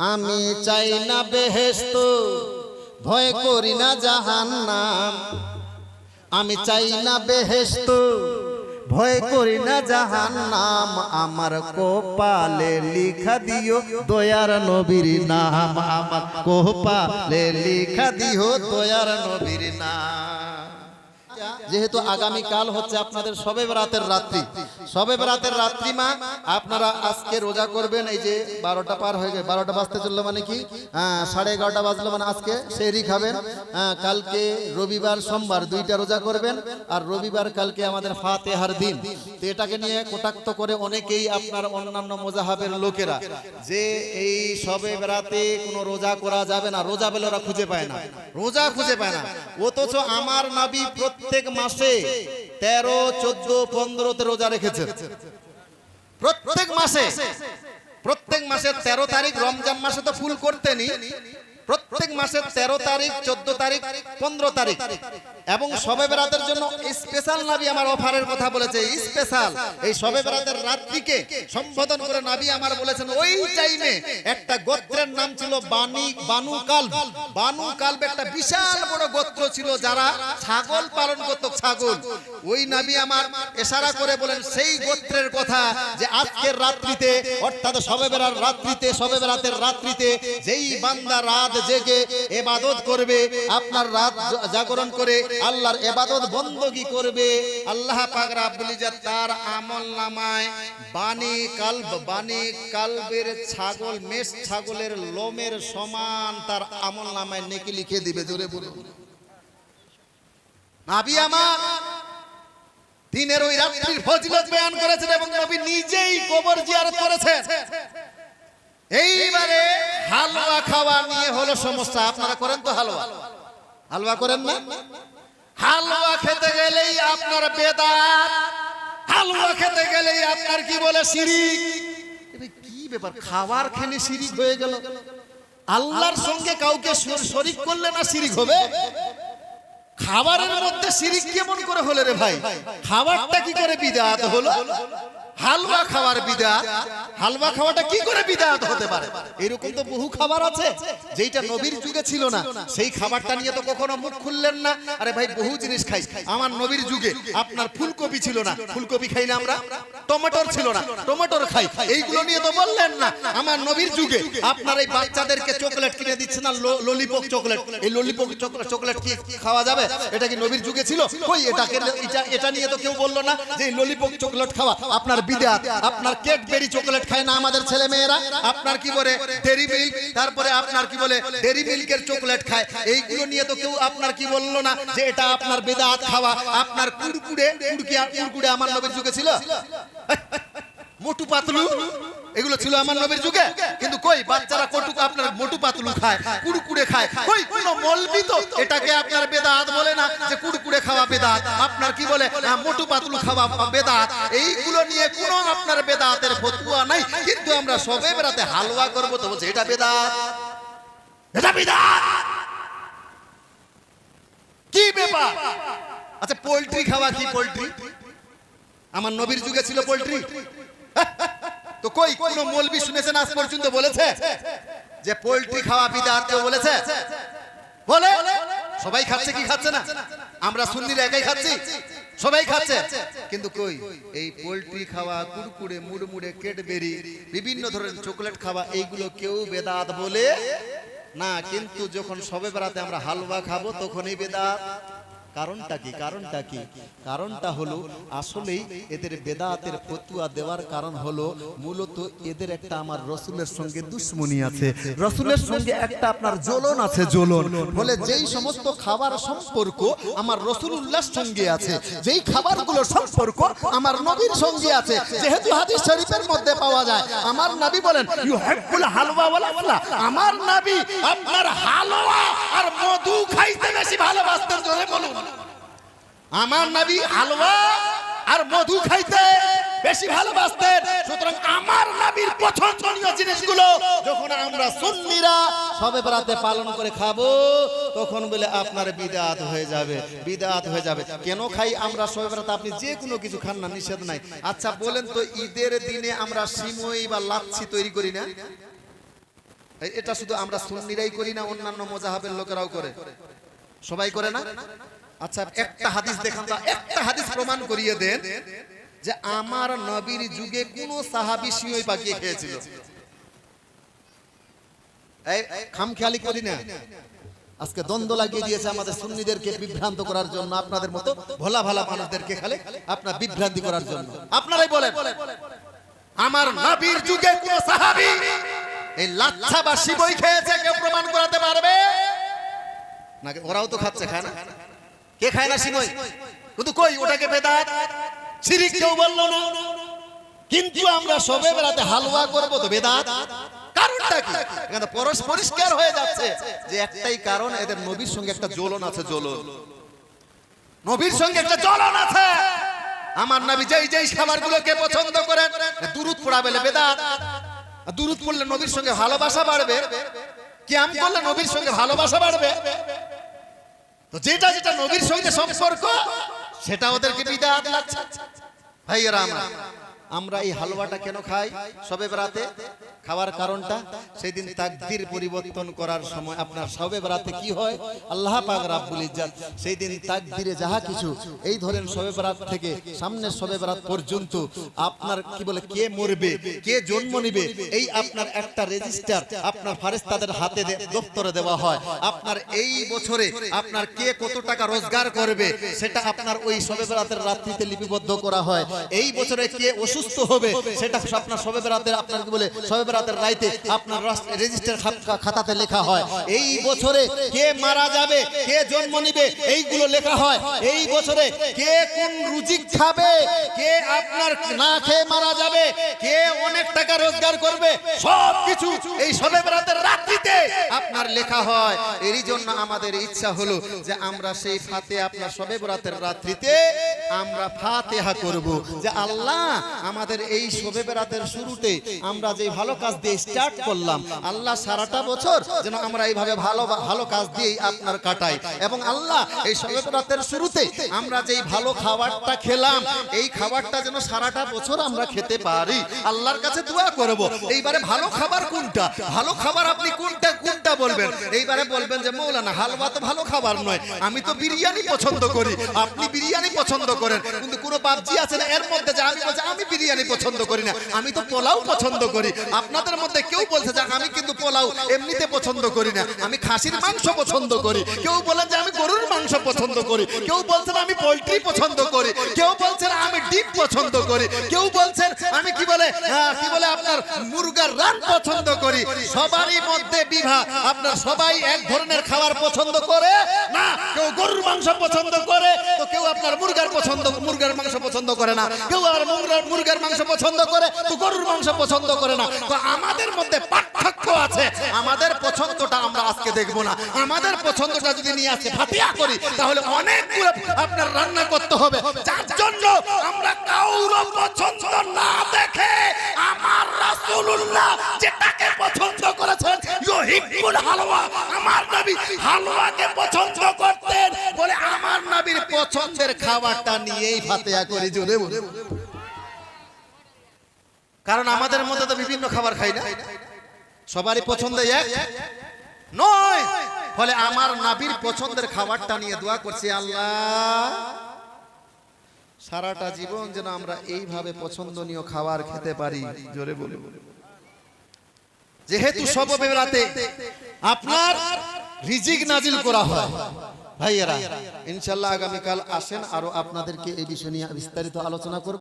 আমি চাই না বেহেশত, ভয় করি না জাহান্নাম। আমি চাই না বেহেশত, ভয় করি না জাহান্নাম। আমার কপালে লিখা দিও দয়ার নবীর নাম। আমার কপালে লিখা দিও দয়ার নবীর নাম। যেহেতু আগামী কাল হচ্ছে আপনাদের শবে বরাতের রাত্রি, শবে বরাতের রাত্রি মা আপনারা আজকে রোজা করবেন। এই যে 12টা পার হয়ে গেছে, 12টা বাজতে চললো মানে কি 11:30 বাজলো, মানে আজকে সেহরি খাবেন। কালকে রবিবার সোমবার 2টা রোজা করবেন, আর রবিবার কালকে আমাদের ফাতিহার দিন। তো এটাকে নিয়ে কটাক্ত করে অনেকেই আপনার অন্যান্য মুজাহাবের লোকেরা যে এই শবে বরাতে কোনো রোজা করা যাবে না, রোজা বলে ওরা খুঁজে পায় না, রোজা খুঁজে পায় না। অথচ আমার নবী প্রত্যেক মাসে 13, 14, 15-তে রোজা রেখেছেন। প্রত্যেক মাসে 13 তারিখ রমজান মাসে তো ফুল করতেনি, প্রত্যেক মাসের 13 তারিখ, 14 তারিখ, 15 তারিখ এবং শবে বরাতের জন্য স্পেশাল নবী আমার অফারের কথা বলেছে। স্পেশাল এই শবে বরাতের রাত্রিকে সম্বোধন করে নবী আমার বলেছেন ওই টাইমে একটা গোত্রের নাম ছিল বানু কালব। বানু কালব একটা বিশাল বড় গোত্র ছিল যারা ছাগল পালন করত, ছাগল। ওই নবী আমার ইশারা করে বলেন সেই গোত্রের কথা যে আজকের রাত্রিতে অর্থাৎ শবে বরাতের রাত্রিতে যেই বান্দা রাত জেগে ইবাদত করবে, আপনার রাত জাগরণ করে আল্লাহর ইবাদত বندگی করবে, আল্লাহ পাক রব্বুল ইজ্জত তার আমলনামায় বানি কালবের ছাগল, মেষ ছাগলের লোমের সমান তার আমলনামায় নেকি লিখে দিবে। জোরে বলুন। নবী আমার দিনের ওই রাত্রির ফজিলত বয়ান করেছেন এবং নবী নিজেই কবর জিয়ারত করেছেন। এইবারে হালুয়া খাওয়া নিয়ে হলো সমস্যা। আপনারা করেন তো হালুয়া করেন না? হালুয়া খেতে গেলেই আপনার বেদাত, হালুয়া খেতে গেলেই আপনার কি বলে শিরিক। কি ব্যাপার, খাবার খেলে শিরিক হয়ে গেল? আল্লাহর সঙ্গে কাউকে শরীক করলে না শিরিক হবে? খাবারের মধ্যে শিরিক কেমন করে হলো রে ভাই? খাবারটা কি করে বিদআত হলো? হালুয়া খাওয়ার বিদআত, হালুয়া খাওয়াটা কি করে বিদআত হতে পারে? এরকম তো বহু খাবার আছে যেটা নবীর যুগে ছিল না, সেই খাবারটা নিয়ে তো কখনো মুখ খুললেন না। আরে ভাই বহু জিনিস খাই, আমার নবীর যুগে আপনার ফুলকপি ছিল না, ফুলকপি খাই না আমরা। টমেটোর ছিল না, টমেটোর খাই, এইগুলো নিয়ে তো বললেন না। আমার নবীর যুগে আপনার এই বাচ্চাদেরকে চকলেট কিনে দিচ্ছে না, ললিপপ চকলেট। এই ললিপপ চকলেট কি খাওয়া যাবে? এটা কি নবীর যুগে ছিল? কই এটা নিয়ে তো কেউ বললো না যে ললিপপ চকলেট খাওয়া আপনার বিদআত। আপনার ক্যাডবেরি চকলেট খায় না আমাদের ছেলে মেয়েরা, আপনার কি বলে ডেরি মিল্ক, তারপরে আপনার কি বলে ডেরি মিল্কের চকলেট খায়। এইগুলো নিয়ে তো কেউ আপনার কি বললো না যে এটা আপনার বিদআত খাওয়া। আপনার কুরকুরে আমার নবীর যুগে ছিল? মোটু পাতলু এগুলো ছিল আমার নবীর যুগে? কিন্তু কই বাচ্চারা আপনার মোটু পাতলু খায়, কুরকুরে খায়। কই কোন মৌলবি তো এটাকে আপনার বেদাত বলে না যে কুরকুরে খাওয়া বেদাত, আপনার কি বলে মোটু পাতলু খাওয়া বেদাত। এইগুলো নিয়ে কোনো আপনার বেদাতের ফতোয়া নাই। কিন্তু আমরা শবে বরাতে হালুয়া করব তো বলছে এটা বেদাত, এটা বিদআত। কি ব্যাপার? আচ্ছা পোল্ট্রি খাওয়া কি পোল্ট্রি? আমার নবীর যুগে ছিল পোল্ট্রি? তো কই কোন মৌলবি শুনেছেন আজ পর্যন্ত বলেছে যে পোল্ট্রি খাওয়া বিদআত? কেউ বলেছে? বলে সবাই খাচ্ছে কি খাচ্ছে না? আমরা সুন্নিরা একাই খাচ্ছি? সবাই খাচ্ছে। কিন্তু কই এই পোল্ট্রি খাওয়া, কুরকুরে, মুড়মুড়ে, ক্যাডবেরি, বিভিন্ন ধরনের চকলেট খাওয়া, এইগুলো কেউ বেদাত বলে না। কিন্তু যখন শবে বরাতে আমরা হালুয়া খাবো তখনই বেদাত। কারণটা কি? কারণটা হলো আসলেই এদের বেদাতের ফতোয়া দেওয়ার কারণ হলো মূলত এদের একটা আমার রসুলের সঙ্গে দুশ্মনী আছে, রসুলের সঙ্গে একটা আপনার জ্বলন আছে, জ্বলন। বলে যেই সমস্ত খাবার সম্পর্ক আমার রাসূলুল্লাহর সঙ্গে আছে, যেই খাবারগুলো সম্পর্ক আমার নবীর সঙ্গে আছে, যেহেতু হাদিস শরীফের মধ্যে পাওয়া যায় আমার নবী বলেন ইউহিব্বুল হালওয়া ওয়াল আফলা, আমার নবী আপনার হালুয়া আর মধু খাইতে বেশি ভালোবাসতেন। জোরে বলুন। আমার নবী হালুয়া আর মধু খাইতে বেশি ভালোবাসতেন। সুতরাং আমার নবীর পছন্দনীয় জিনিসগুলো যখন আমরা সুন্নিরা শবে বরাতে পালন করে খাবো তখন বলে আপনার বিদআত হয়ে যাবে, বিদআত হয়ে যাবে। কেন খাই আমরা শবে বরাতে? আপনি যে কোনো কিছু খান না, নিষেধ নাই। আচ্ছা বলেন তো ঈদের দিনে আমরা সিমই বা লাচ্ছি তৈরি করি না? এটা শুধু আমরা সুন্নিরাই করি না, অন্যান্য মুজাহাবের লোকেরাও করে, সবাই করে না? আচ্ছা একটা হাদিস দেখান তো, একটা হাদিস প্রমাণ করিয়ে দেন যে আমার নবীর যুগে কোন সাহাবী সিংহই পাকিয়ে খেয়েছিল। এই খামখেয়ালি করি না, আজকে দ্বন্দ্ব লাগিয়ে দিয়েছে আমাদের সুন্নিদেরকে বিভ্রান্ত করার জন্য, আপনাদের মতো ভোলা ভালা মানুষদেরকে খালি আপনার বিভ্রান্তি করার জন্য। আপনারাই বলেন আমার নবীর যুগে কোন সাহাবী এই লাচ্ছা বা শিবই খেয়েছে, কেউ প্রমাণ করাতে পারবে না? ওরাও তো খাচ্ছে, খায় না? কে খায় না শিবই? কিন্তু কই ওটাকে বেদাত শিরক কেউ বললো না, কিন্তু আমরা শবে বরাতে হালুয়া করব তো বেদাত। কারণটা কি? এখানে পরিষ্কার হয়ে যাচ্ছে যে একটাই কারণ, এদের নবীর সঙ্গে একটা জ্বলন আছে, জ্বলন, নবীর সঙ্গে একটা জ্বলন আছে। আমার নবী যেই যেই খাবারগুলোকে পছন্দ করেন, দুরূদ পড়াবে বেদাত, দুরূদ পড়লে নবীর সঙ্গে ভালোবাসা বাড়বে, কিয়াম করলে নবীর সঙ্গে ভালোবাসা বাড়বে, তো যেটা যেটা নবীর সঙ্গে সম্পর্ক সেটা ওদেরকে বিদআত লাগছে। ভাইয়েরা আমরা এই হালুয়াটা কেন খাই শবে বরাতে? খাওয়ার কারণটা, সেই দিন তাকদীর পরিবর্তন করার সময় আপনার শবে বরাতে কি হয়, আল্লাহ পাক রব্বুল ইজ্জত সেই দিন তাকদীরে যাহা কিছু এই ধরেন শবে বরাত থেকে সামনের শবে বরাত পর্যন্ত আপনার কি বলে কে মরবে, কে জন্ম নিবে, এই আপনার একটা রেজিস্টার আপনার ফেরেশতাদের হাতে দপ্তরে দেওয়া হয়। আপনার এই বছরে আপনার কে কত টাকা রোজগার করবে সেটা আপনার ওই শবে বরাতের রাত্রিতে লিপিবদ্ধ করা হয়। এই বছরে কে অসুস্থ হবে সেটা আপনার শবে বরাতের আপনার কি বলে শবে বরাতের রাতে আপনার রেজিস্টার খাতাতে লেখা হয়। এই বছরে কে মারা যাবে, কে জন্ম নিবে, এইগুলো লেখা হয়। এই বছরে কে কোন রুজিক খাবে, কে আপনার না খেয়ে মারা যাবে, কে অনেক টাকা রোজগার করবে, সব কিছু এই শবে বরাতের রাত্রিতে আপনার লেখা হয়। এরই জন্য আমাদের ইচ্ছা হলো যে আমরা সেই ফাতিহা আপনার শবে বরাতের রাত্রিতে আমরা ফাতিহা করব, যে আল্লাহ আমাদের এই শবে বরাতের শুরুতে আমরা যে ভালো কাজ দিয়ে স্টার্ট করলাম, আল্লাহ সারাটা বছর যেন আমরা এইভাবে ভালো ভালো কাজ দিয়ে আপনার কাটাই, এবং আল্লাহ এই শবে বরাতের শুরুতে আমরা যেই ভালো খাবারটা খেলাম এই খাবারটা যেন সারাটা বছর আমরা খেতে পারি। আল্লাহর কাছে দোয়া করব। এইবারে ভালো খাবার কোনটা, ভালো খাবার আপনি কোনটা কোনটা বলবেন? এইবারে বলবেন যে মৌলানা হালুয়া তো ভালো খাবার নয়, আমি তো বিরিয়ানি পছন্দ করি। আপনি বিরিয়ানি পছন্দ করেন, কিন্তু কোনো বাপজি আছে না এর মধ্যে যে আমি বলছি আমি বিরিয়ানি পছন্দ করি না, আমি তো পোলাও পছন্দ করি। আপনাদের মধ্যে কেউ বলছে যে আমি কিন্তু পোলাও এমনিতে পছন্দ করি না, আমি খাসির মাংস পছন্দ করি। কেউ বলেন যে আমি গরুর মাংস পছন্দ করি, কেউ বলছেন আমি পোল্ট্রি পছন্দ করি, কেউ বলছেন আমি ডিম পছন্দ করি, কেউ বলছেন আমি কি বলে আপনার মুরগার রান পছন্দ করি। সবারই মধ্যে বিভাগ, আপনার সবাই এক ধরনের খাবার পছন্দ করে না। কেউ গরুর মাংস পছন্দ করে, তো কেউ আপনার মুরগার মাংস পছন্দ করে না, কেউ আর মুরগার মাংস পছন্দ করে, তো গরুর মাংস পছন্দ করে না। তো আমাদের মধ্যে পার্থক্য আছে, আমাদের পছন্দটা আমরা আজকে দেখব না। আমাদের পছন্দটা যদি নিয়ে আসে ফাতিহা করি তাহলে অনেকগুলো আপনার রান্না করতে হবে, যার জন্য আমরা কাউর পছন্দ না দেখে আমার রাসূলুল্লাহ যেটাকে পছন্দ করেছেন ইউহিব্বুল হালওয়া, আমার নবী হালুয়াকে পছন্দ করতেন বলে আমার নবীর পছন্দের খাবারটা নিয়েই ফাতিহা করি। জোরে বলে, কারণ আমাদের মধ্যে তো বিভিন্ন খাবার খাই না, সবারই পছন্দ এক নয়। ফলে আমার নবীর পছন্দের খাবারটা নিয়ে দোয়া করছি, আল্লাহ সারাটা জীবন যেন আমরা এইভাবে পছন্দনীয় খাবার খেতে পারি। জোরে বলে, যেহেতু শবে বরাতে আপনার রিজিক নাজিল করা হয়। ভাইয়েরা ইনশাআল্লাহ আগামীকাল আসেন, আরো আপনাদেরকে এই বিষয় নিয়ে বিস্তারিত আলোচনা করব।